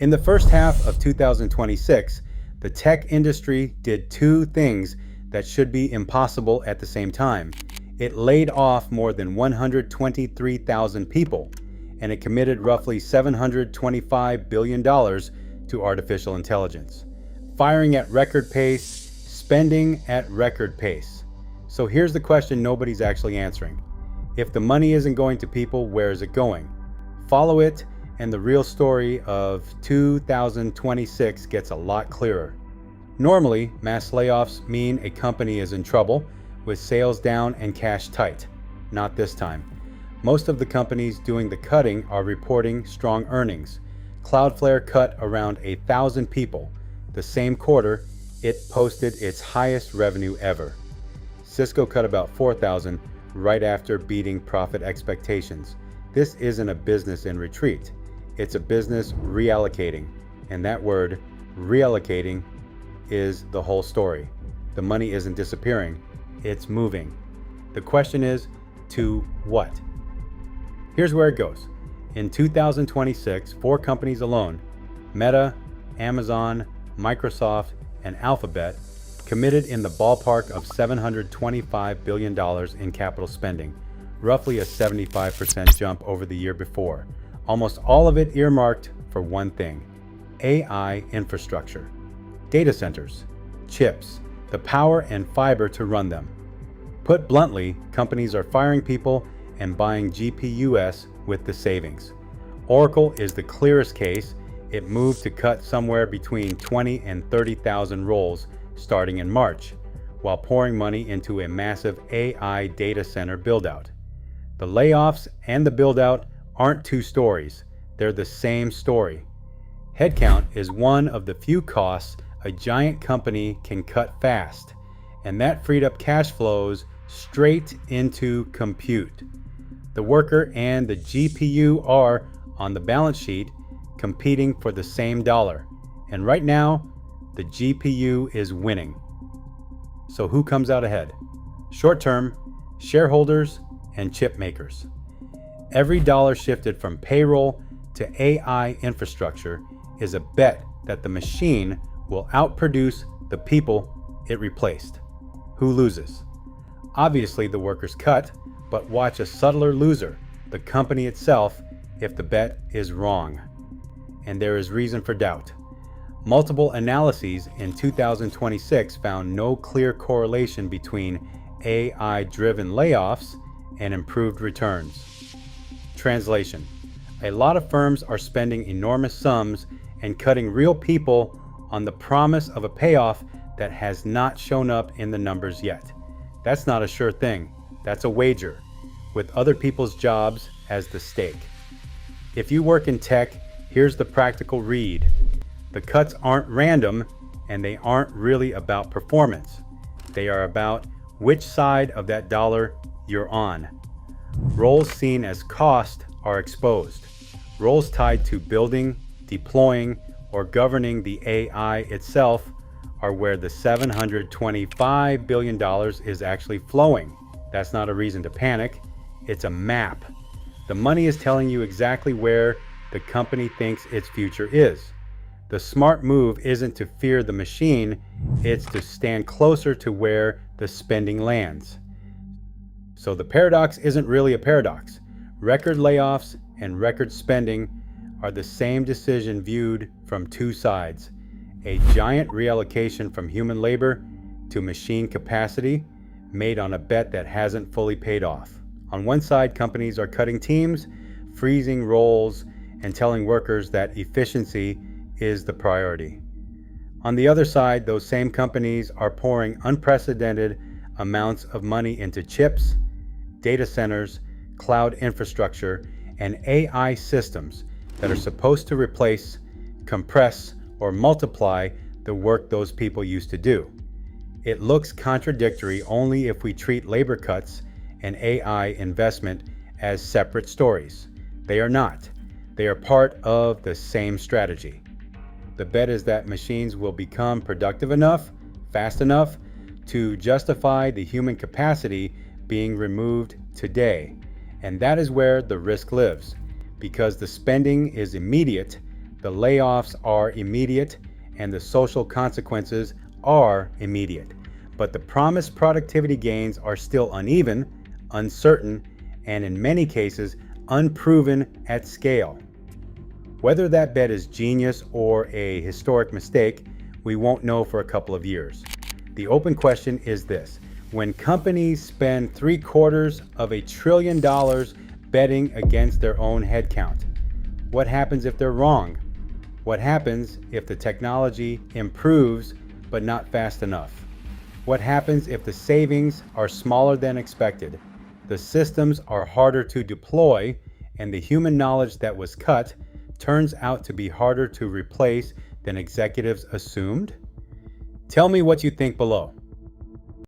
In the first half of 2026, the tech industry did two things that should be impossible at the same time. It laid off more than 123,000 people, and it committed roughly $725 billion to artificial intelligence. Firing at record pace, spending at record pace. So here's the question nobody's actually answering. If the money isn't going to people, where is it going? Follow it, and the real story of 2026 gets a lot clearer. Normally, mass layoffs mean a company is in trouble, with sales down and cash tight. Not this time. Most of the companies doing the cutting are reporting strong earnings. Cloudflare cut around 1,000 people. The same quarter, it posted its highest revenue ever. Cisco cut about 4,000 right after beating profit expectations. This isn't a business in retreat. It's a business reallocating. And that word, reallocating, is the whole story. The money isn't disappearing, it's moving. The question is, to what? Here's where it goes. In 2026, 4 companies alone, Meta, Amazon, Microsoft, and Alphabet, committed in the ballpark of $725 billion in capital spending, roughly a 75% jump over the year before. Almost all of it earmarked for one thing: AI infrastructure. Data centers, chips, the power and fiber to run them. Put bluntly, companies are firing people and buying GPUs with the savings. Oracle is the clearest case. It moved to cut somewhere between 20 and 30,000 roles starting in March, while pouring money into a massive AI data center buildout. The layoffs and the buildout aren't two stories, they're the same story. Headcount is one of the few costs a giant company can cut fast, and that freed up cash flows straight into compute. The worker and the GPU are, on the balance sheet, competing for the same dollar, and right now, the GPU is winning. So who comes out ahead? Short term, shareholders and chip makers. Every dollar shifted from payroll to AI infrastructure is a bet that the machine will outproduce the people it replaced. Who loses? Obviously the workers cut, but watch a subtler loser, the company itself, if the bet is wrong. And there is reason for doubt. Multiple analyses in 2026 found no clear correlation between AI-driven layoffs and improved returns. Translation: a lot of firms are spending enormous sums and cutting real people on the promise of a payoff that has not shown up in the numbers yet. That's not a sure thing, that's a wager, with other people's jobs as the stake. If you work in tech, here's the practical read. The cuts aren't random, and they aren't really about performance. They are about which side of that dollar you're on. Roles seen as cost are exposed. Roles tied to building, deploying, or governing the AI itself are where the $725 billion is actually flowing. That's not a reason to panic, it's a map. The money is telling you exactly where the company thinks its future is. The smart move isn't to fear the machine, it's to stand closer to where the spending lands. So the paradox isn't really a paradox. Record layoffs and record spending are the same decision viewed from two sides. A giant reallocation from human labor to machine capacity made on a bet that hasn't fully paid off. On one side, companies are cutting teams, freezing roles, and telling workers that efficiency is the priority. On the other side, those same companies are pouring unprecedented amounts of money into chips, data centers, cloud infrastructure, and AI systems that are supposed to replace, compress, or multiply the work those people used to do. It looks contradictory only if we treat labor cuts and AI investment as separate stories. They are not. They are part of the same strategy. The bet is that machines will become productive enough, fast enough, to justify the human capacity being removed today. And that is where the risk lives. Because the spending is immediate, The layoffs are immediate and the social consequences are immediate. But the promised productivity gains are still uneven, uncertain, and in many cases, unproven at scale. Whether that bet is genius or a historic mistake, we won't know for a couple of years. The open question is this: when companies spend $750 billion betting against their own headcount, what happens if they're wrong? What happens if the technology improves but not fast enough? What happens if the savings are smaller than expected, the systems are harder to deploy, and the human knowledge that was cut turns out to be harder to replace than executives assumed? Tell me what you think below.